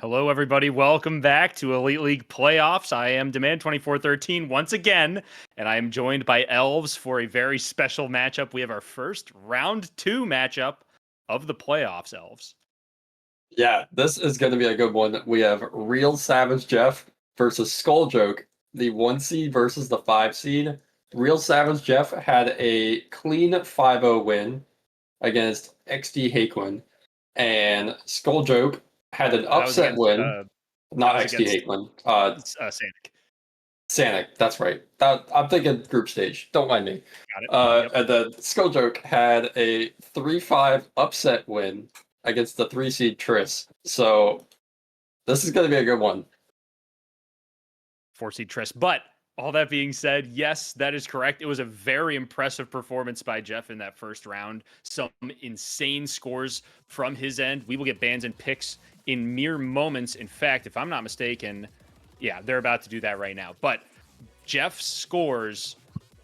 Hello, everybody. Welcome back to Elite League Playoffs. I am Demand2413 once again, and I am joined by Elves for a very special matchup. We have our first round 2 matchup of the playoffs, Elves. Yeah, this is going to be a good one. We have RealSavageJef versus Skulljoke, the 1 seed versus the 5 seed. RealSavageJef had a clean 5-0 win against XD Haquin, and Skulljoke had an That was upset against win. that Not was XD against Haquin, Sanic. Sanic, that's right. I'm thinking group stage. Don't mind me. Got it. Yep. And then Skulljoke had a 3-5 upset win against the 3 seed Triss. So this is going to be a good one. 4 seed Triss. But all that being said, yes, that is correct. It was a very impressive performance by Jeff in that first round. Some insane scores from his end. We will get bans and picks in mere moments. In fact, if I'm not mistaken, yeah, they're about to do that right now. But Jeff's scores,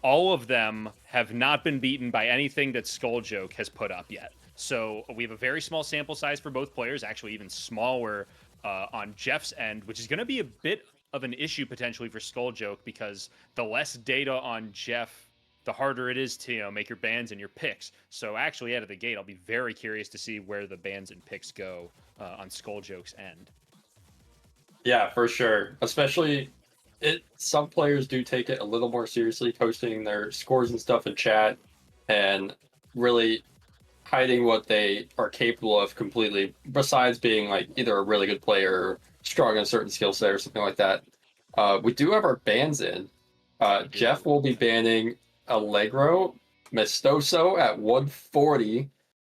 all of them have not been beaten by anything that Skulljoke has put up yet. So we have a very small sample size for both players, actually even smaller on Jeff's end, which is going to be a bit of an issue potentially for Skulljoke because the less data on Jeff, the harder it is to make your bans and your picks. So actually, out of the gate, I'll be very curious to see where the bans and picks go on Skulljoke's end. Yeah, for sure. Especially, some players do take it a little more seriously, posting their scores and stuff in chat, and really hiding what they are capable of completely. Besides being like either a really good player or strong in a certain skill set or something like that. We do have our bans in. Jeff will be banning Allegro, Mistoso at 140,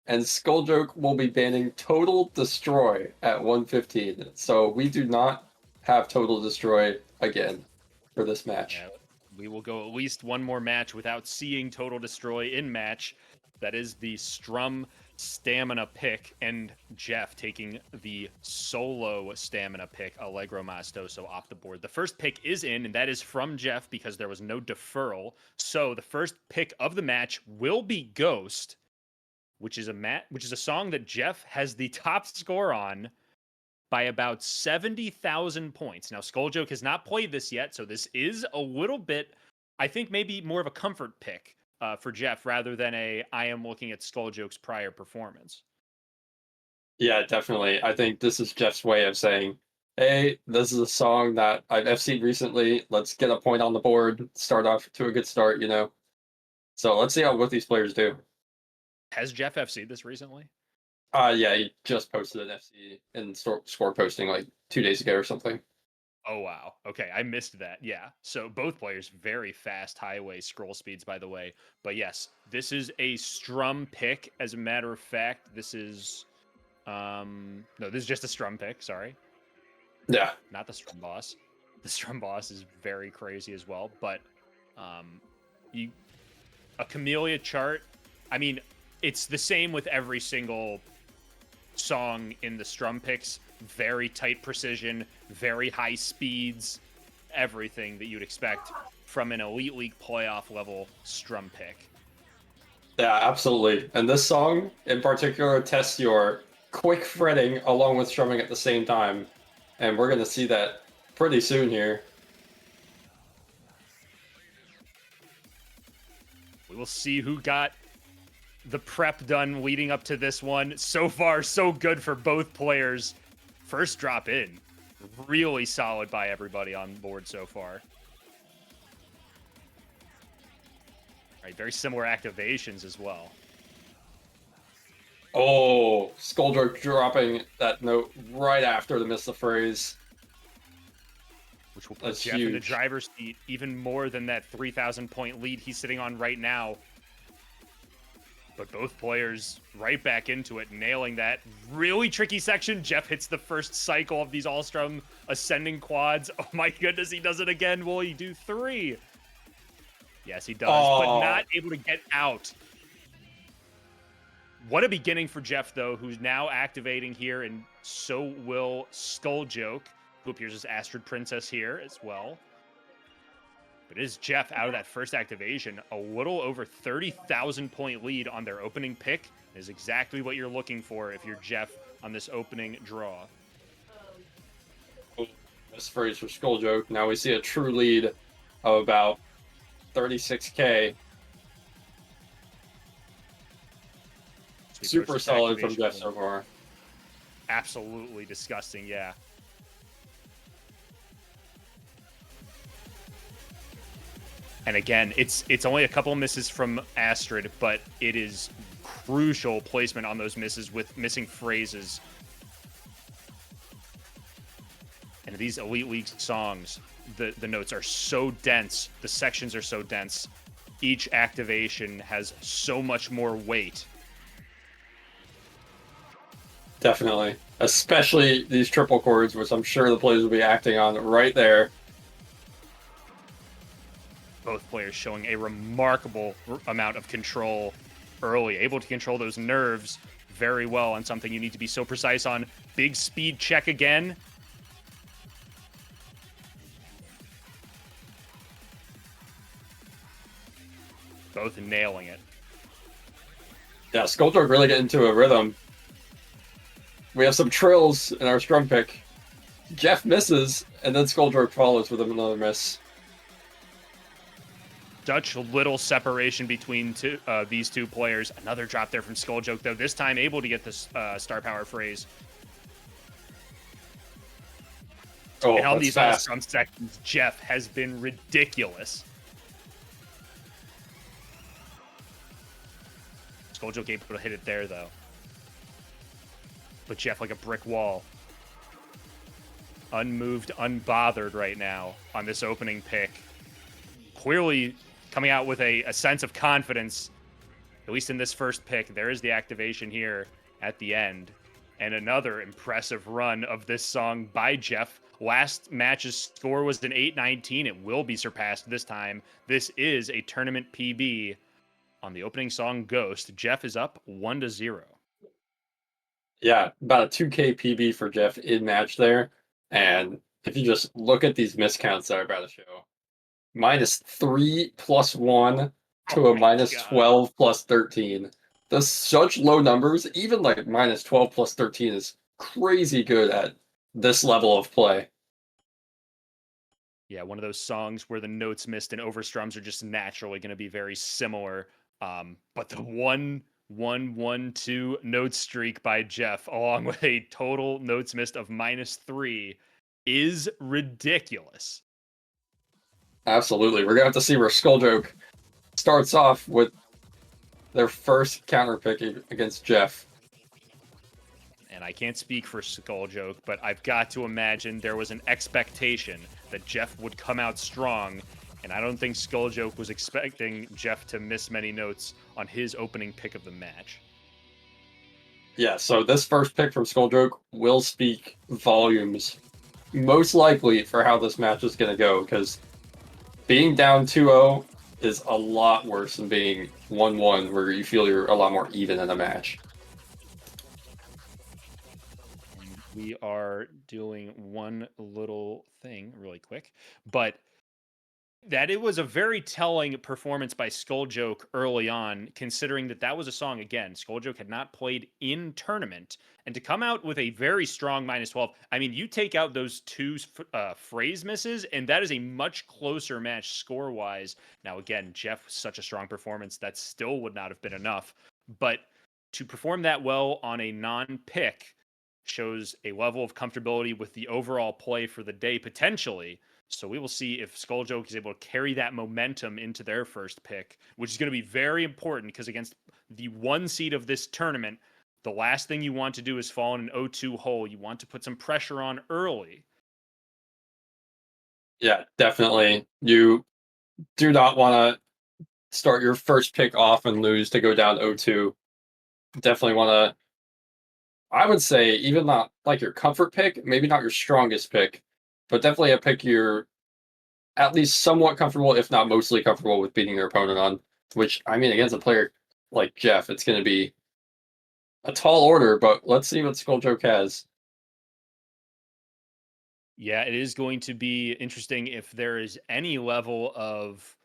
and Skulljoke will be banning Total Destroy at 115. So we do not have Total Destroy again for this match. Yeah, we will go at least one more match without seeing Total Destroy in match. That is the Strum stamina pick, and Jeff taking the solo stamina pick, Allegro Mastoso, off the board. The first pick is in, and that is from Jeff because there was no deferral. So the first pick of the match will be Ghost, which is a song that Jeff has the top score on by about 70,000 points. Now, Skulljoke has not played this yet, so this is a little bit, I think, maybe more of a comfort pick for Jeff rather than I am looking at Skulljoke's prior performance. Yeah, definitely. I think this is Jeff's way of saying, hey, this is a song that I've FC'd recently. Let's get a point on the board, start off to a good start, So let's see how what these players do. Has Jeff FC'd this recently? Yeah, he just posted an FC and score posting like 2 days ago or something. Oh, wow. Okay, I missed that. Yeah. So both players very fast highway scroll speeds, by the way. But yes, this is a Strum pick. As a matter of fact, this is no, this is just a Strum pick, sorry. Yeah. Not the Strum boss. The Strum boss is very crazy as well, but a Camellia chart, I mean, it's the same with every single song in the Strum picks. Very tight precision, very high speeds, everything that you'd expect from an Elite League playoff level Strum pick. Yeah, absolutely. And this song in particular tests your quick fretting along with strumming at the same time. And we're going to see that pretty soon here. We will see who got the prep done leading up to this one. So far, so good for both players. First drop in. Really solid by everybody on board so far. Right, very similar activations as well. Oh, Skulljoke dropping that note right after the miss the phrase. Which will put Jeff in the driver's seat even more than that 3,000 point lead he's sitting on right now. But both players right back into it, nailing that really tricky section. Jeff hits the first cycle of these Allstrom ascending quads. Oh my goodness, he does it again. Will he do 3? Yes, he does, but not able to get out. What a beginning for Jeff, though, who's now activating here, and so will Skulljoke, who appears as Astrid Princess here as well. But it is Jeff out of that first activation. A little over 30,000 point lead on their opening pick is exactly what you're looking for if you're Jeff on this opening draw. Misphrase for Skulljoke. Now we see a true lead of about 36k. Super solid from Jeff so far. Absolutely disgusting, yeah. And again, it's only a couple misses from Astrid, but it is crucial placement on those misses with missing phrases. And these Elite League songs, the notes are so dense, the sections are so dense. Each activation has so much more weight. Definitely. Especially these triple chords, which I'm sure the players will be acting on right there. Both players showing a remarkable amount of control early, able to control those nerves very well on something you need to be so precise on. Big speed check again. Both nailing it. Yeah, Skulljoke really get into a rhythm. We have some trills in our strum pick. Jeff misses, and then Skulljoke follows with another miss. Such little separation between these two players. Another drop there from Skulljoke, though. This time able to get this star power phrase. Oh, and on these fast. all-strum sections, Jeff has been ridiculous. Skulljoke able to hit it there, though. But Jeff like a brick wall. Unmoved, unbothered right now on this opening pick. Clearly coming out with a sense of confidence, at least in this first pick. There is the activation here at the end. And another impressive run of this song by Jeff. Last match's score was an 8-19. It will be surpassed this time. This is a tournament PB on the opening song Ghost. Jeff is up 1-0. Yeah, about a 2k PB for Jeff in match there. And if you just look at these miscounts that are about to show, -3 + 1 to a -12 + 13. That's such low numbers. Even like -12 + 13 is crazy good at this level of play. Yeah, one of those songs where the notes missed and overstrums are just naturally going to be very similar. But the 1-1-1-2 note streak by Jeff, along with a total notes missed of -3, is ridiculous. Absolutely. We're going to have to see where Skulljoke starts off with their first counter pick against Jeff. And I can't speak for Skulljoke, but I've got to imagine there was an expectation that Jeff would come out strong, and I don't think Skulljoke was expecting Jeff to miss many notes on his opening pick of the match. Yeah, so this first pick from Skulljoke will speak volumes, most likely, for how this match is going to go, because being down 2-0 is a lot worse than being 1-1, where you feel you're a lot more even in a match. We are doing one little thing really quick, but that it was a very telling performance by Skulljoke early on, considering that that was a song, again, Skulljoke had not played in tournament, and to come out with a very strong -12, I mean, you take out those two phrase misses, and that is a much closer match score-wise. Now, again, Jeff, such a strong performance, that still would not have been enough, but to perform that well on a non-pick shows a level of comfortability with the overall play for the day, potentially. So we will see if Skulljoke is able to carry that momentum into their first pick, which is going to be very important because against the 1 seed of this tournament, the last thing you want to do is fall in an 0-2 hole. You want to put some pressure on early. Yeah, definitely. You do not want to start your first pick off and lose to go down 0-2. Definitely want to, I would say, even not like your comfort pick, maybe not your strongest pick, but definitely a pick you're at least somewhat comfortable, if not mostly comfortable, with beating your opponent on. Which, I mean, against a player like Jeff, it's going to be a tall order, but let's see what Skulljoke has. Yeah, it is going to be interesting if there is any level of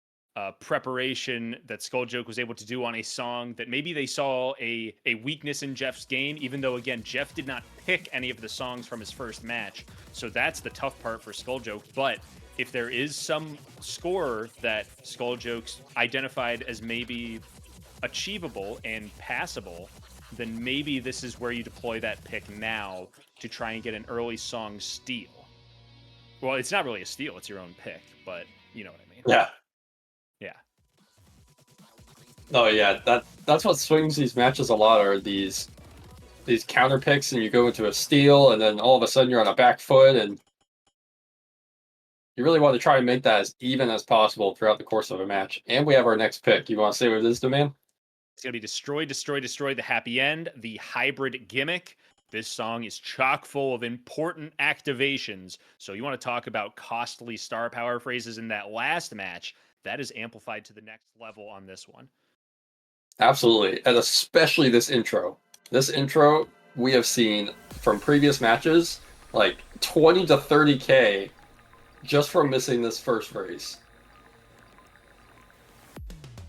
preparation that Skulljoke was able to do on a song that maybe they saw a weakness in Jeff's game, even though, again, Jeff did not pick any of the songs from his first match. So that's the tough part for Skulljoke. But if there is some score that Skulljoke's identified as maybe achievable and passable, then maybe this is where you deploy that pick now to try and get an early song steal. Well, it's not really a steal, it's your own pick, but you know what I mean. Yeah. Yeah. Oh yeah, that's what swings these matches a lot, are these counter picks, and you go into a steal, and then all of a sudden you're on a back foot, and you really want to try and make that as even as possible throughout the course of a match. And we have our next pick. You want to say what it is, man? It's going to be Destroy, Destroy, Destroy, the Happy End, the hybrid gimmick. This song is chock full of important activations. So you want to talk about costly star power phrases in that last match. That is amplified to the next level on this one. Absolutely. And especially this intro. This intro we have seen from previous matches, like 20 to 30K just from missing this first phrase.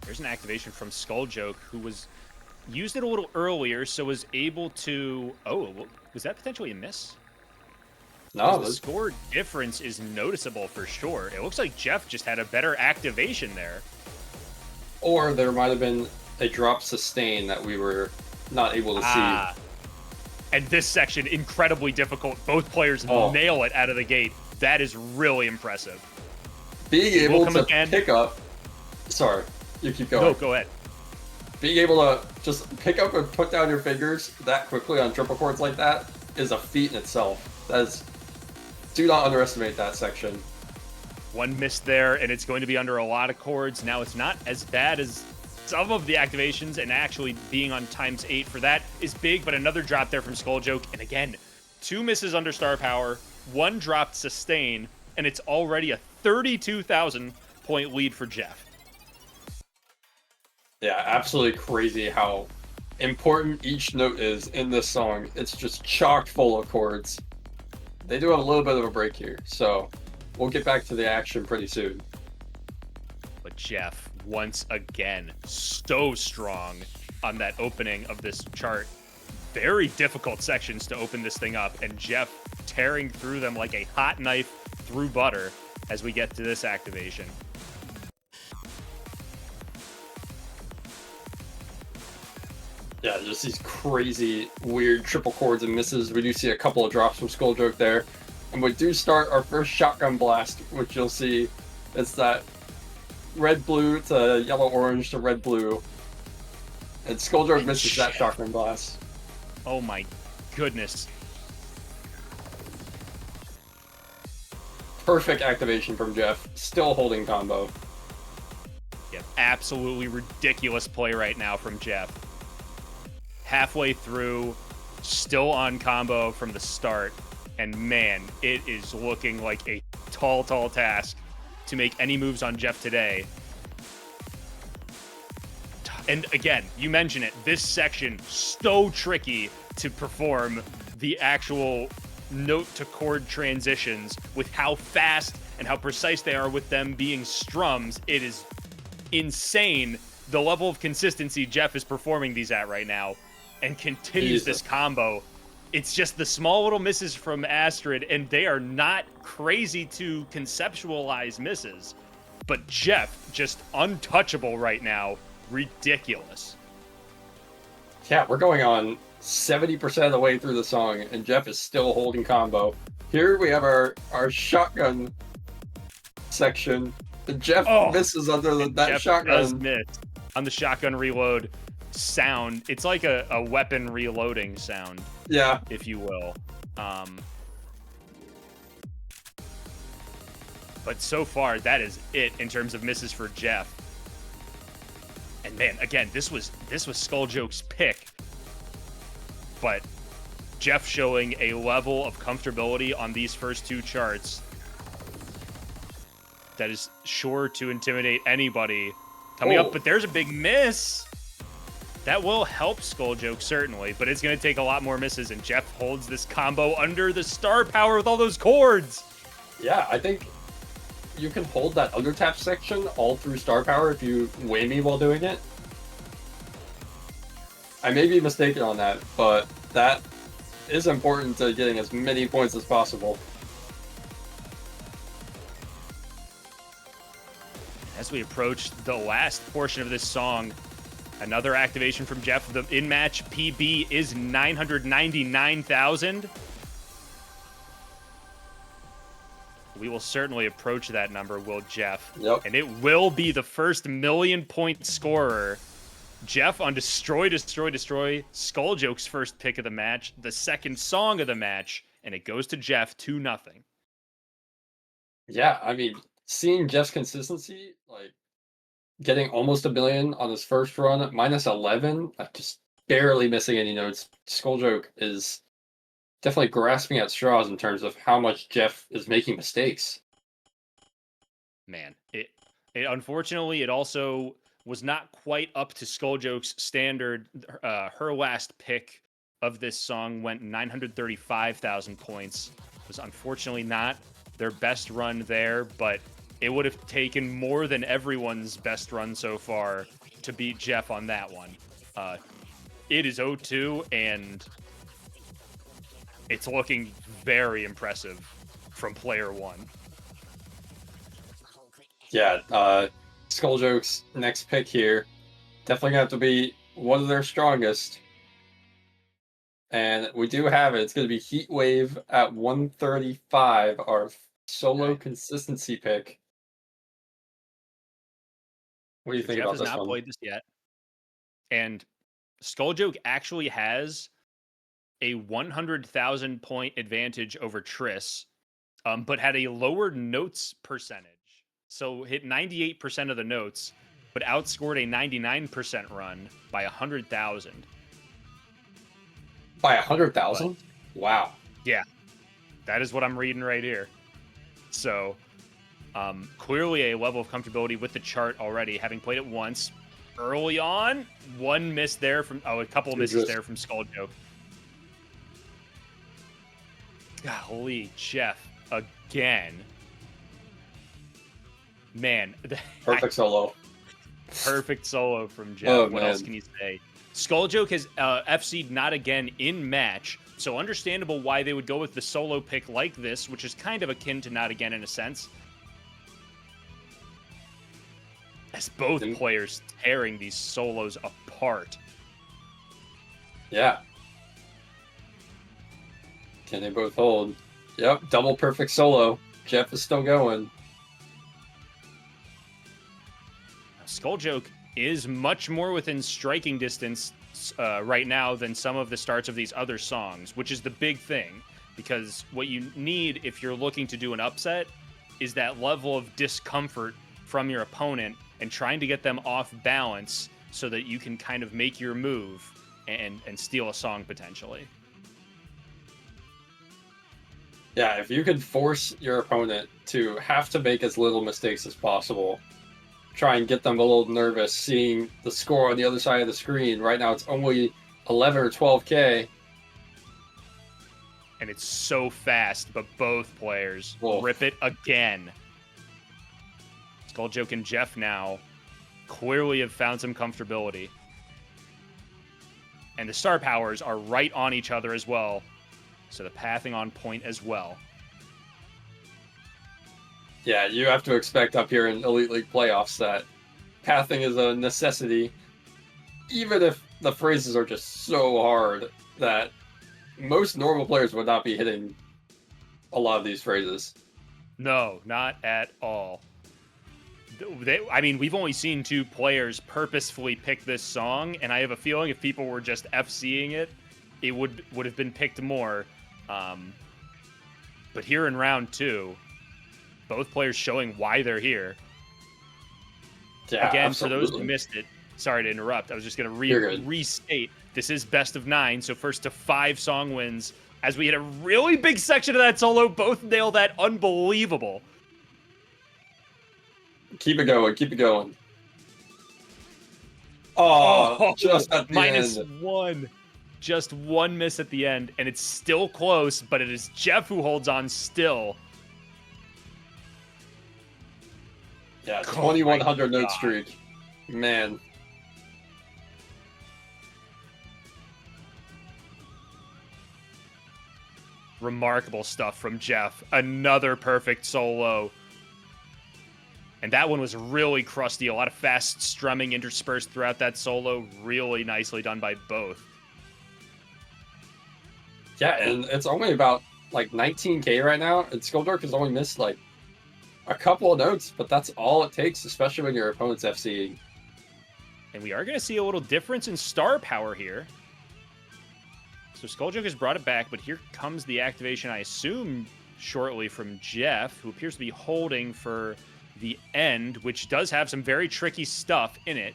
There's an activation from Skulljoke, who was used it a little earlier, so was able to... Oh, was that potentially a miss? No. The score difference is noticeable for sure. It looks like Jeff just had a better activation there. Or there might have been a drop sustain that we were not able to see. And this section, incredibly difficult. Both players nail it out of the gate. That is really impressive. Being able to pick up... Sorry, you keep going. No, go ahead. Being able to just pick up and put down your fingers that quickly on triple chords like that is a feat in itself. That is... Do not underestimate that section. One miss there, and it's going to be under a lot of chords. Now, it's not as bad as some of the activations, and actually being on ×8 for that is big, but another drop there from Skulljoke. And again, 2 misses under star power, 1 dropped sustain, and it's already a 32,000 point lead for Jeff. Yeah, absolutely crazy how important each note is in this song. It's just chock full of chords. They do have a little bit of a break here, so we'll get back to the action pretty soon. But Jeff, once again, so strong on that opening of this chart. Very difficult sections to open this thing up, and Jeff tearing through them like a hot knife through butter as we get to this activation. Yeah, just these crazy, weird triple chords and misses. We do see a couple of drops from Skulljoke there. And we do start our first shotgun blast, which you'll see. It's that red-blue to yellow-orange to red-blue. And Skulljoke misses that shotgun blast. Oh my goodness. Perfect activation from Jeff. Still holding combo. Yeah, absolutely ridiculous play right now from Jeff. Halfway through, still on combo from the start, and man, it is looking like a tall task to make any moves on Jeff today. And again, you mention it, this section, so tricky to perform the actual note to chord transitions with how fast and how precise they are with them being strums. It is insane the level of consistency Jeff is performing these at right now, and continues this combo. It's just the small little misses from Astrid, and they are not crazy to conceptualize misses, but Jeff just untouchable right now. Ridiculous. Yeah, we're going on 70% of the way through the song, and Jeff is still holding combo. Here we have our shotgun section. And Jeff misses under that Jeff shotgun. Does miss on the shotgun reload sound. It's like a weapon reloading sound, yeah, if you will. But so far, that is it in terms of misses for Jeff. And man, again, this was Skulljoke's pick, but Jeff showing a level of comfortability on these first 2 charts that is sure to intimidate anybody coming up. But there's a big miss. That will help Skulljoke, certainly, but it's going to take a lot more misses, and Jeff holds this combo under the star power with all those chords. Yeah, I think you can hold that undertap section all through star power if you weigh me while doing it. I may be mistaken on that, but that is important to getting as many points as possible. As we approach the last portion of this song, another activation from Jeff. The in-match PB is 999,000. We will certainly approach that number, will Jeff. Yep. And it will be the first million-point scorer. Jeff on Destroy, Destroy, Destroy. Skulljoke's first pick of the match, the second song of the match, and it goes to Jeff 2-0. Yeah, I mean, seeing Jeff's consistency, like getting almost a million on his first run, -11, just barely missing any notes. Skulljoke is definitely grasping at straws in terms of how much Jeff is making mistakes. Man, it unfortunately, it also was not quite up to Skulljoke's standard. Her last pick of this song went 935,000 points. It was unfortunately not their best run there, but it would have taken more than everyone's best run so far to beat Jeff on that one. It is 0-2, and it's looking very impressive from player one. Yeah, Skulljoke's next pick here definitely gonna have to be one of their strongest. And we do have it. It's going to be Heatwave at 135, our solo consistency pick. What do you think Jeff about has this not one? played this yet, and Skulljoke actually has a 100,000 point advantage over Triss, but had a lower notes percentage. So hit 98% of the notes, but outscored a 99% run by 100,000. By 100,000? Wow. Yeah, that is what I'm reading right here. So clearly a level of comfortability with the chart already, having played it once early on. One miss there from a couple misses there from Skulljoke. Golly, Jeff again. Man, Perfect solo. Perfect solo from Jeff. Oh, what else can you say? Skulljoke has FC'd not again in match, so understandable why they would go with the solo pick like this, which is kind of akin to not again in a sense. As both players tearing these solos apart. Yeah. Can they both hold? Yep, double perfect solo. Jeff is still going. Skulljoke is much more within striking distance right now than some of the starts of these other songs, which is the big thing. Because what you need if you're looking to do an upset is that level of discomfort from your opponent and trying to get them off balance so that you can kind of make your move and steal a song potentially. Yeah, if you could force your opponent to have to make as little mistakes as possible, try and get them a little nervous seeing the score on the other side of the screen. Right now it's only 11 or 12K. And it's so fast, but both players rip it again. Skulljoke and Jeff now clearly have found some comfortability. And the star powers are right on each other as well. So the pathing on point as well. Yeah, you have to expect up here in Elite League playoffs that pathing is a necessity, even if the phrases are just so hard that most normal players would not be hitting a lot of these phrases. No, not at all. I mean, we've only seen two players purposefully pick this song, and I have a feeling if people were just FCing it, it would have been picked more. But here in round two, both players showing why they're here. Yeah, again, absolutely. For those who missed it, sorry to interrupt. I was just going to restate. This is best of 9, so first to 5 song wins. As we hit a really big section of that solo, both nailed that. Unbelievable. Keep it going. Keep it going. Oh, just at the end. -1. Just one miss at the end, and it's still close, but it is Jeff who holds on still. Yeah, Oh 2100 my note God. streak. Man. Remarkable stuff from Jeff. Another perfect solo. And that one was really crusty. A lot of fast strumming interspersed throughout that solo. Really nicely done by both. Yeah, and it's only about like 19k right now, and Skulljoke has only missed like a couple of notes, but that's all it takes, especially when your opponent's FCing. And we are going to see a little difference in star power here. So Skulljoke has brought it back, but here comes the activation, I assume, shortly from Jeff, who appears to be holding for the end, which does have some very tricky stuff in it.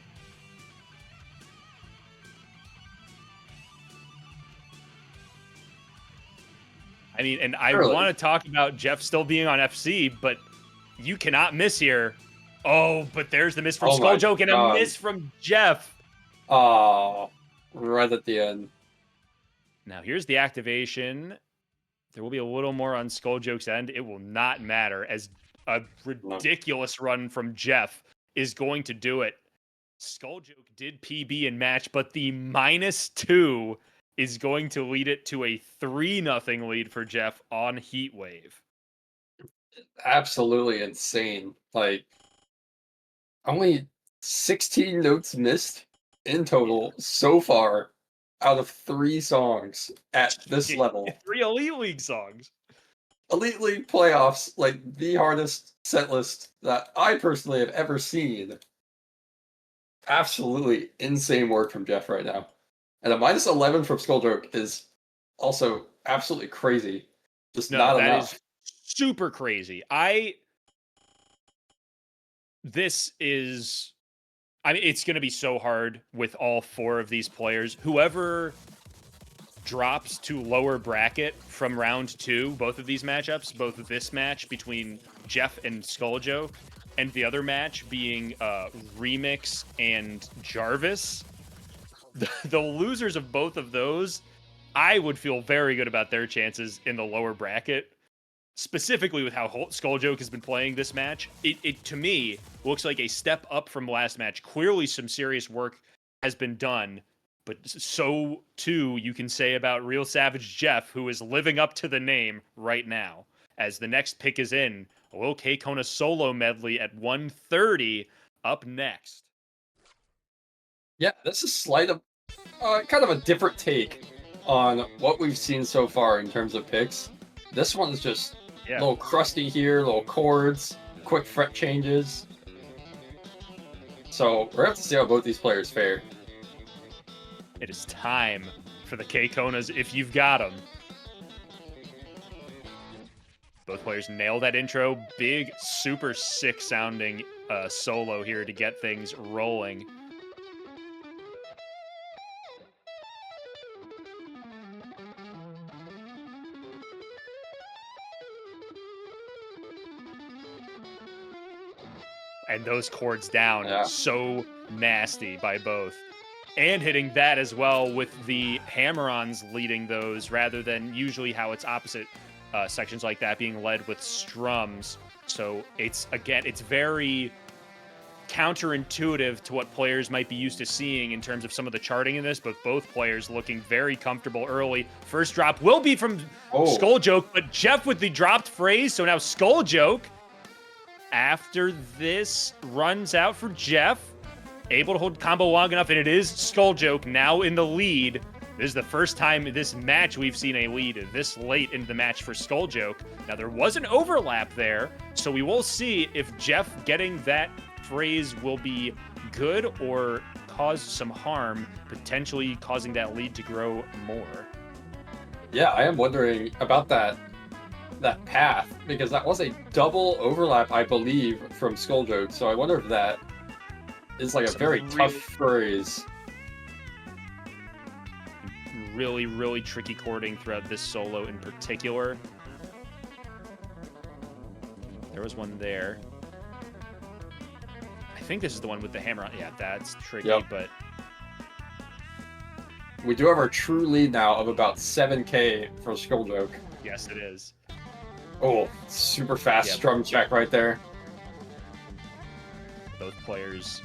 I mean, and I want to talk about Jeff still being on FC, but you cannot miss here. Oh, but there's the miss from Skulljoke and a miss from Jeff. Oh, right at the end. Now, here's the activation. There will be a little more on Skulljoke's end. It will not matter, as a ridiculous run from Jeff is going to do it. Skulljoke did PB in match, but the -2 is going to lead it to a 3-0 lead for Jeff on Heatwave. Absolutely insane. Like, only 16 notes missed in total so far out of 3 songs at this level. 3 Elite League songs. Elite League playoffs, like the hardest set list that I personally have ever seen. Absolutely insane work from Jeff right now. And a -11 from Skulljoke is also absolutely crazy. Just not enough. That is super crazy. This is... I mean, it's going to be so hard with all 4 of these players. Whoever drops to lower bracket from round 2, both of these matchups, both of this match between Jeff and Skulljoke, and the other match being Remix and Jarvis, the losers of both of those, I would feel very good about their chances in the lower bracket. Specifically with how Skulljoke has been playing this match, it to me looks like a step up from last match. Clearly some serious work has been done, but so too you can say about RealSavageJef, who is living up to the name right now, as the next pick is in. A little KKona solo medley at 1:30 up next. Yeah, this is kind of a different take on what we've seen so far in terms of picks. This one's just a little crusty here, little chords, quick fret changes. So we're going to have to see how both these players fare. It is time for the KKonas if you've got them. Both players nail that intro. Big, super sick sounding solo here to get things rolling. And those chords down, so nasty by both. And hitting that as well with the hammer-ons leading those, rather than usually how it's opposite sections like that being led with strums. So it's very counterintuitive to what players might be used to seeing in terms of some of the charting in this, but both players looking very comfortable early. First drop will be from Skulljoke, but Jeff with the dropped phrase, so now Skulljoke, after this, runs out for Jeff. Able to hold combo long enough, and it is Skulljoke now in the lead. This is the first time in this match we've seen a lead this late into the match for Skulljoke. Now, there was an overlap there, so we will see if Jeff getting that phrase will be good or cause some harm, potentially causing that lead to grow more. Yeah, I am wondering about that path, because that was a double overlap, I believe, from Skulljoke. So I wonder if that is like a very tough phrase. Really, really tricky chording throughout this solo in particular. There was one there. I think this is the one with the hammer on. Yeah, that's tricky, but... We do have our true lead now of about 7k for Skulljoke. Yes, it is. Oh, super fast strum check right there. Both players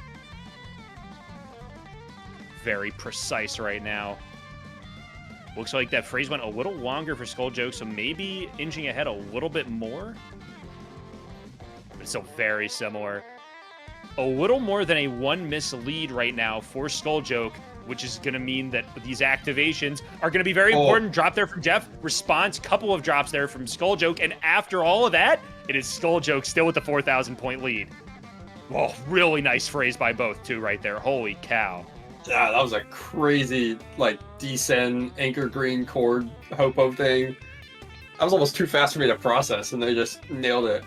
very precise right now. Looks like that phrase went a little longer for Skulljoke, so maybe inching ahead a little bit more. But it's still very similar. A little more than a 1 miss lead right now for Skulljoke, which is going to mean that these activations are going to be very important. Drop there from Jeff, response, couple of drops there from Skulljoke, and after all of that, it is Skulljoke still with the 4,000 point lead. Whoa, really nice phrase by both, too, right there. Holy cow. Yeah, that was a crazy, like, descend, anchor green chord hopo thing. That was almost too fast for me to process, and they just nailed it.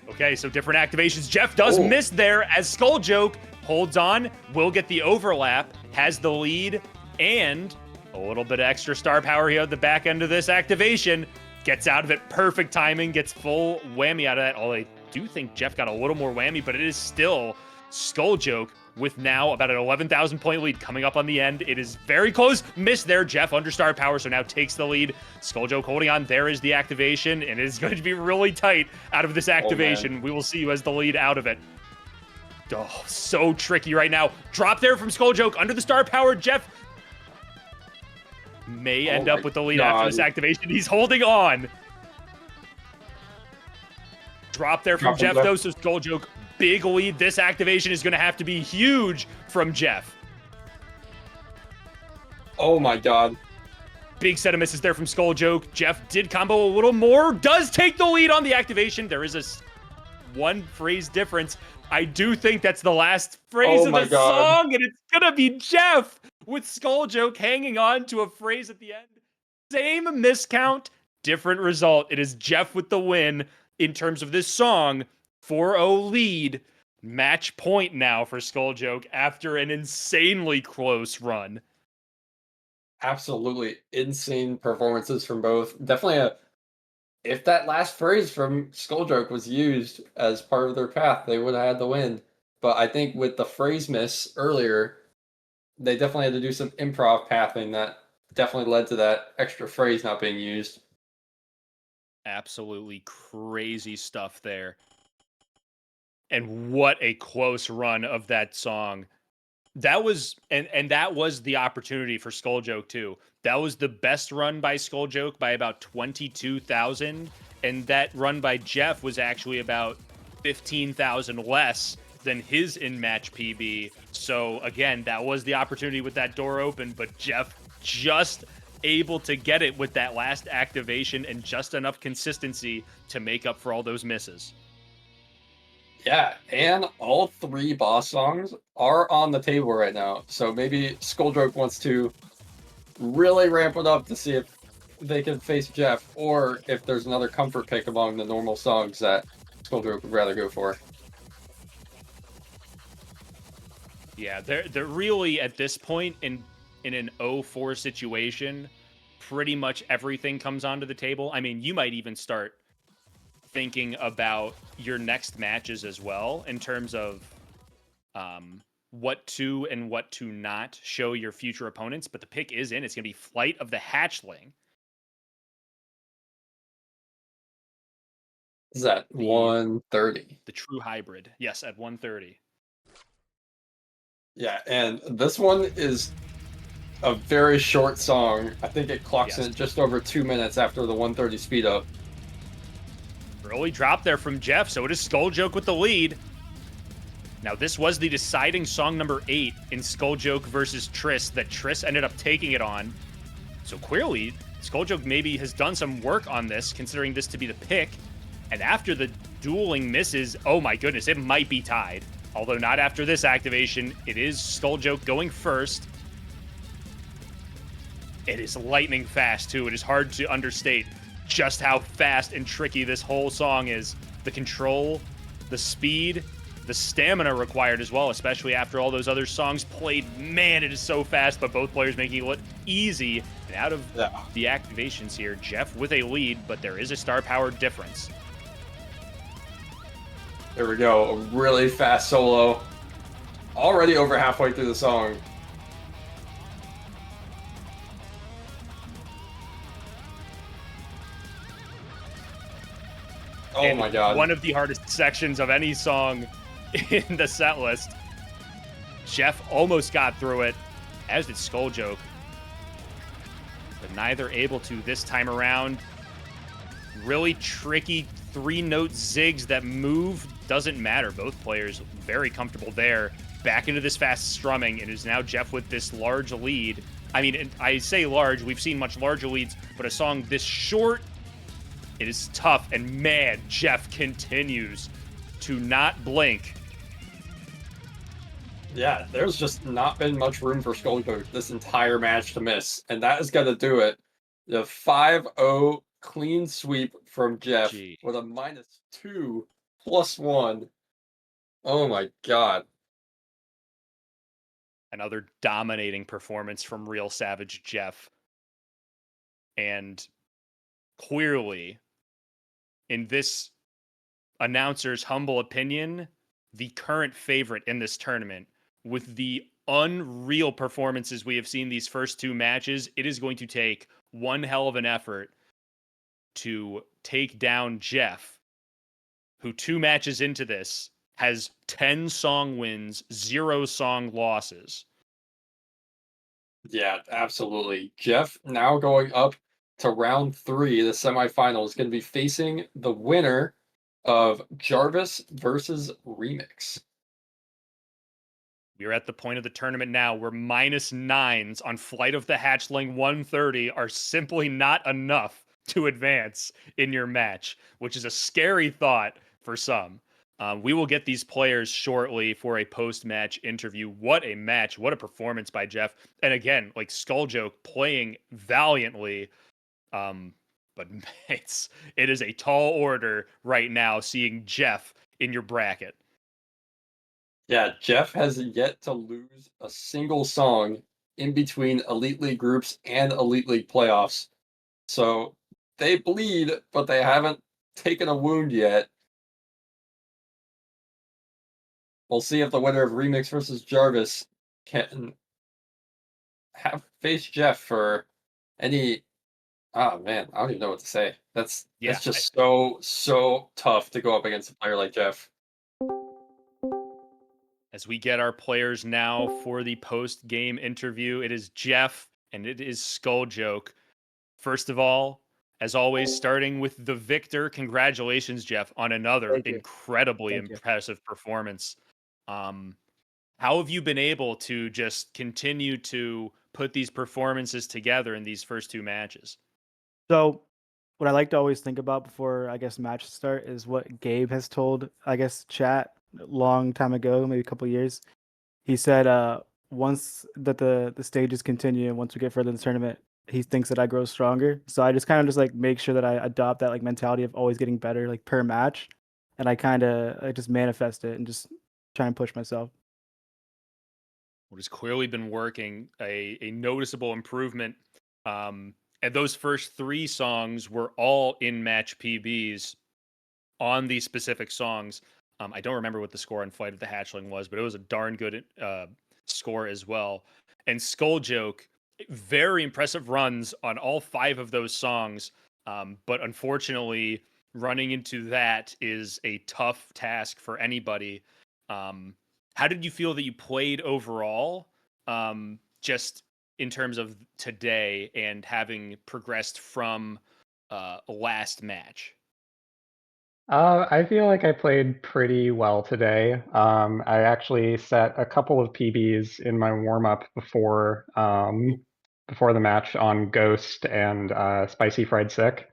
Okay, so different activations. Jeff does miss there as Skulljoke holds on, will get the overlap, has the lead, and a little bit of extra star power here at the back end of this activation. Gets out of it, perfect timing, gets full whammy out of that. Although I do think Jeff got a little more whammy, but it is still Skulljoke with now about an 11,000 point lead coming up on the end. It is very close. Missed there. Jeff under star power, so now takes the lead. Skulljoke holding on. There is the activation, and it is going to be really tight out of this activation. We will see you as the lead out of it. Oh, so tricky right now. Drop there from Skulljoke under the star power. Jeff may end up with the lead after this activation. He's holding on. Drop there from Jeff, though, so Skulljoke, big lead. This activation is going to have to be huge from Jeff. Oh my god. Big set of misses there from Skulljoke. Jeff did combo a little more, does take the lead on the activation. There is a one phrase difference. I do think that's the last phrase of the song, and it's going to be Jeff with Skulljoke hanging on to a phrase at the end. Same miscount, different result. It is Jeff with the win in terms of this song. 4-0 lead. Match point now for Skulljoke after an insanely close run. Absolutely insane performances from both. Definitely if that last phrase from Skulljoke was used as part of their path, they would have had the win. But I think with the phrase miss earlier, they definitely had to do some improv pathing that definitely led to that extra phrase not being used. Absolutely crazy stuff there. And what a close run of that song. That was, and that was the opportunity for Skulljoke too. That was the best run by Skulljoke by about 22,000. And that run by Jeff was actually about 15,000 less than his in-match PB. So again, that was the opportunity with that door open, but Jeff just able to get it with that last activation and just enough consistency to make up for all those misses. Yeah, and all 3 boss songs are on the table right now. So maybe Skulljoke wants to really ramp it up to see if they can face Jeff, or if there's another comfort pick among the normal songs that Skulljoke would rather go for. Yeah, they're really at this point in an 0-4 situation, pretty much everything comes onto the table. I mean, you might even start thinking about your next matches as well in terms of what to and what to not show your future opponents. But the pick is in. It's going to be Flight of the Hatchling. Is that 130? The true hybrid. Yes, at 130. Yeah, and this one is a very short song. I think it clocks in just over 2 minutes after the 130 speed up. Early drop there from Jeff, so it is Skulljoke with the lead. Now, this was the deciding song number 8 in Skulljoke versus Triss that Triss ended up taking it on. So clearly, Skulljoke maybe has done some work on this, considering this to be the pick. And after the dueling misses, oh my goodness, it might be tied. Although not after this activation. It is Skulljoke going first. It is lightning fast, too. It is hard to understate just how fast and tricky this whole song is. The control, the speed, the stamina required as well, especially after all those other songs played. Man, it is so fast, but both players making it look easy. And out of the activations here, Jeff with a lead, but there is a star power difference. There we go. A really fast solo. Already over halfway through the song. Oh my god. One of the hardest sections of any song in the set list. Jeff almost got through it, as did Skulljoke, but neither able to this time around. Really tricky 3-note zigs that move. Doesn't matter. Both players very comfortable there. Back into this fast strumming. It is now Jeff with this large lead. I mean, I say large. We've seen much larger leads, but a song this short, it is tough. And man, Jeff continues to not blink. Yeah, there's just not been much room for Skulljoke this entire match to miss, and that is going to do it. The 5-0 clean sweep from Jeff with a -2 +1. Oh my god. Another dominating performance from RealSavageJef. And clearly, in this announcer's humble opinion, the current favorite in this tournament. With the unreal performances we have seen these first two matches, it is going to take one hell of an effort to take down Jeff, who 2 matches into this has 10 song wins, 0 song losses. Yeah, absolutely. Jeff now going up to round 3, the semifinal, is going to be facing the winner of Jarvis versus Remix. We're at the point of the tournament now where -9s on Flight of the Hatchling 130 are simply not enough to advance in your match, which is a scary thought for some. We will get these players shortly for a post-match interview. What a match. What a performance by Jeff. And again, like Skulljoke playing valiantly. But it is a tall order right now seeing Jeff in your bracket. Yeah, Jeff has yet to lose a single song in between Elite League groups and Elite League playoffs. So they bleed, but they haven't taken a wound yet. We'll see if the winner of Remix versus Jarvis can face Jeff for any. Oh man, I don't even know what to say. That's Yeah, just so tough to go up against a player like Jeff. as we get our players now for the post game interview, it is Jeff and it is Skulljoke. First of all, as always, starting with the victor, congratulations, Jeff, on another Thank you. incredibly Thank you. impressive performance. How have you been able to just continue to put these performances together in these first 2 matches? So, what I like to always think about before I guess matches start is what Gabe has told I guess chat a long time ago, maybe a couple years. He said once that the stages continue and once we get further in the tournament, he thinks that I grow stronger. So I just kind of just like make sure that I adopt that like mentality of always getting better like per match, and I just manifest it and just try and push myself. What has clearly been working, a noticeable improvement. And those first 3 songs were all in match PBs on these specific songs. I don't remember what the score on Flight of the Hatchling was, but it was a darn good score as well. And Skulljoke, very impressive runs on all 5 of those songs. But unfortunately, running into that is a tough task for anybody. How did you feel that you played overall? Just in terms of today and having progressed from last match. I feel like I played pretty well today. I actually set a couple of PBs in my warm up before the match on Ghost and Spicy Fried Sick.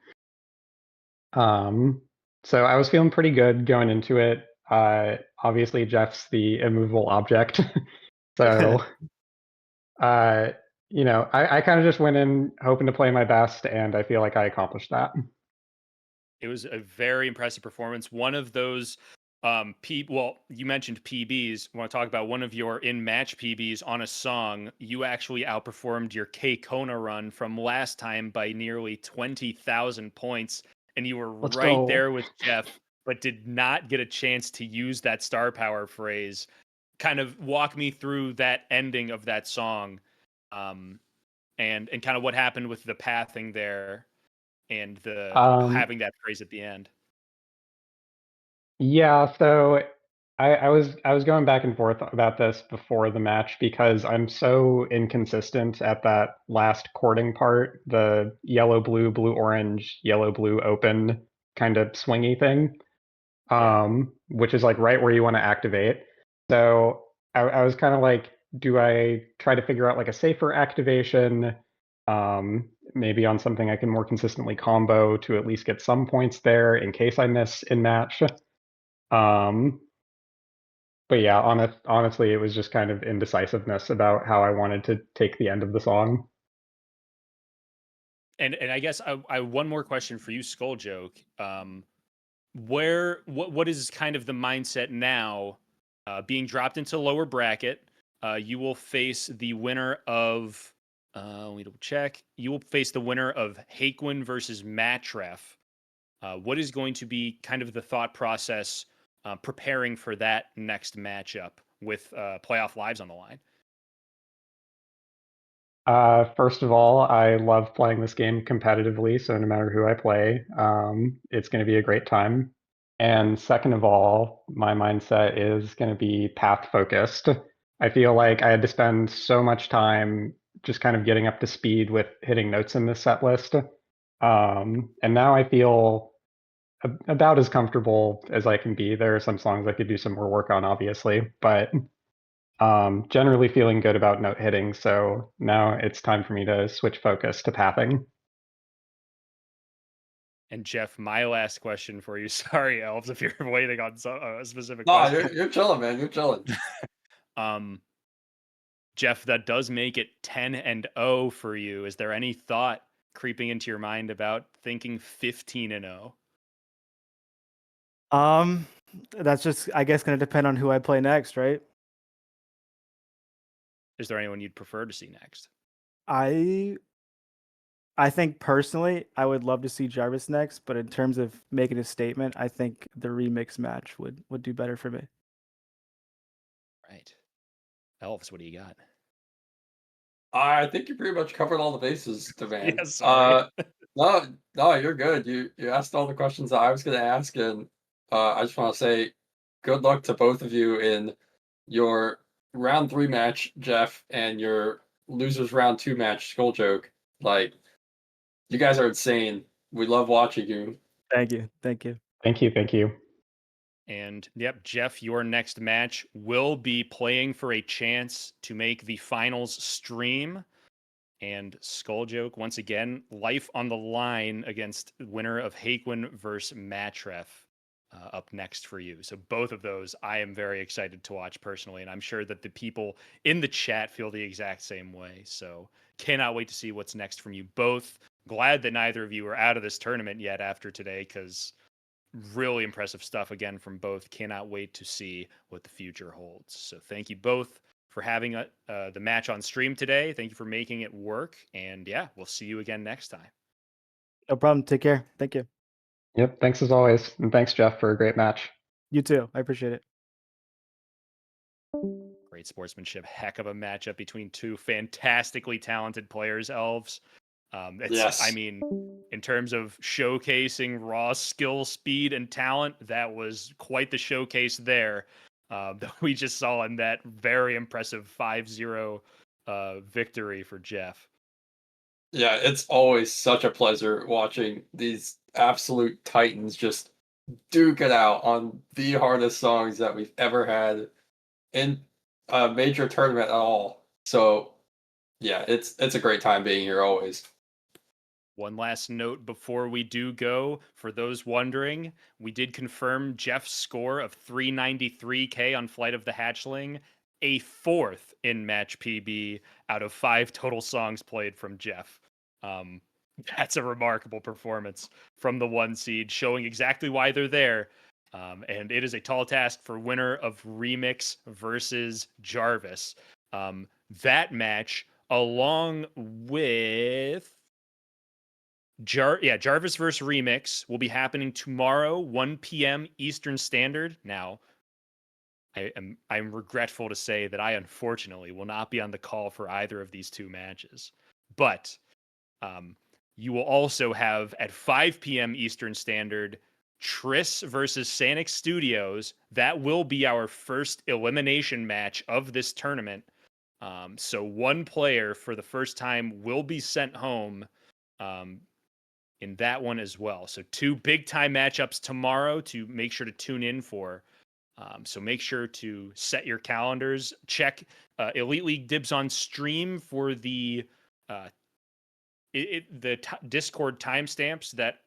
So I was feeling pretty good going into it. Obviously, Jeff's the immovable object, so I kind of just went in hoping to play my best, and I feel like I accomplished that. It was a very impressive performance. One of those well, you mentioned PBs. I want to talk about one of your in-match PBs on a song. You actually outperformed your KKona run from last time by nearly 20,000 points, and you were Let's right go. there with Jeff, but did not get a chance to use that star power phrase. Kind of walk me through that ending of that song, and kind of what happened with the pathing there and the Um, having that phrase at the end. Yeah, so I was going back and forth about this before the match because I'm so inconsistent at that last courting part, the yellow blue, blue orange, yellow blue open kind of swingy thing, which is like right where you want to activate. So I was kind of like, do I try to figure out like a safer activation, maybe on something I can more consistently combo to at least get some points there in case I miss in match. But yeah, honestly, it was just kind of indecisiveness about how I wanted to take the end of the song. And I guess I one more question for you, Skulljoke. What is kind of the mindset now? Being dropped into lower bracket, you will face the winner of. Let me double check. You will face the winner of Haquin versus Matref. What is going to be kind of the thought process preparing for that next matchup with playoff lives on the line? First of all, I love playing this game competitively, so no matter who I play, it's going to be a great time. And second of all, my mindset is going to be path focused. I feel like I had to spend so much time just kind of getting up to speed with hitting notes in this set list. And now I feel about as comfortable as I can be. There are some songs I could do some more work on, obviously, but generally feeling good about note hitting. So now it's time for me to switch focus to pathing. And Jeff, my last question for you. Sorry, Elves, if you're waiting on a specific No, question. you're chilling, man. You're chilling. Jeff, that does make it 10-0 for you. Is there any thought creeping into your mind about thinking 15-0? That's just, I guess, going to depend on who I play next, right? Is there anyone you'd prefer to see next? I think personally, I would love to see Jarvis next, but in terms of making a statement, I think the remix match would do better for me. Right. Elves, what do you got? I think you pretty much covered all the bases, Devan. Yeah, sorry. No, you're good. You asked all the questions that I was going to ask, and I just want to say good luck to both of you in your round 3 match, Jeff, and your losers round 2 match, Skulljoke. Like, you guys are insane. We love watching you. Thank you. Thank you. Thank you. Thank you. And yep, Jeff, your next match will be playing for a chance to make the finals stream. And Skulljoke, once again, life on the line against winner of Haquin versus Matref up next for you. So both of those I am very excited to watch personally. And I'm sure that the people in the chat feel the exact same way. So cannot wait to see what's next from you both. Glad that neither of you are out of this tournament yet after today, because really impressive stuff again from both. Cannot wait to see what the future holds. So thank you both for having the match on stream today. Thank you for making it work. And yeah, we'll see you again next time. No problem. Take care. Thank you. Yep. Thanks as always. And thanks, Jeff, for a great match. You too. I appreciate it. Great sportsmanship. Heck of a matchup between two fantastically talented players, Elves. Yes. I mean, in terms of showcasing raw skill, speed, and talent, that was quite the showcase there that we just saw in that very impressive 5-0 victory for Jeff. Yeah, it's always such a pleasure watching these absolute titans just duke it out on the hardest songs that we've ever had in a major tournament at all. So, yeah, it's a great time being here always. One last note before we do go, for those wondering, we did confirm Jeff's score of 393K on Flight of the Hatchling, a 4th in match PB out of 5 total songs played from Jeff. That's a remarkable performance from the 1 seed, showing exactly why they're there. And it is a tall task for winner of Remix versus Jarvis. That match, along with Jarvis versus Remix, will be happening tomorrow, 1 p.m. Eastern Standard. Now, I'm regretful to say that I unfortunately will not be on the call for either of these two matches. But you will also have at 5 p.m. Eastern Standard Triss versus Sanix Studios. That will be our first elimination match of this tournament. So one player for the first time will be sent home in that one as well. So 2 big time matchups tomorrow to make sure to tune in for. So make sure to set your calendars. Check Elite League Dibs on stream for the Discord timestamps that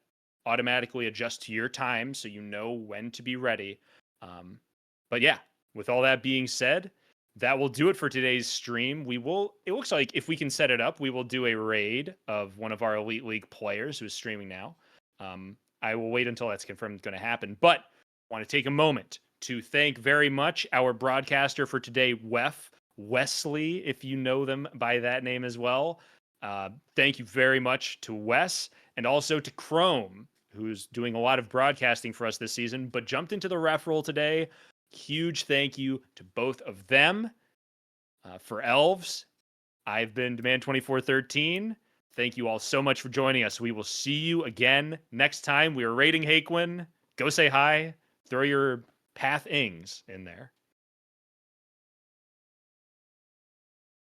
automatically adjust to your time, so you know when to be ready. But yeah, with all that being said, that will do it for today's stream. It looks like if we can set it up, we will do a raid of one of our Elite League players who is streaming now. I will wait until that's confirmed going to happen, but I want to take a moment to thank very much our broadcaster for today, Wesley, if you know them by that name as well. Thank you very much to Wes, and also to Chrome, who's doing a lot of broadcasting for us this season, but jumped into the ref role today. Huge thank you to both of them. For Elves, I've been Demand2413. Thank you all so much for joining us. We will see you again next time. We are raiding Haquin. Go say hi. Throw your path ings in there.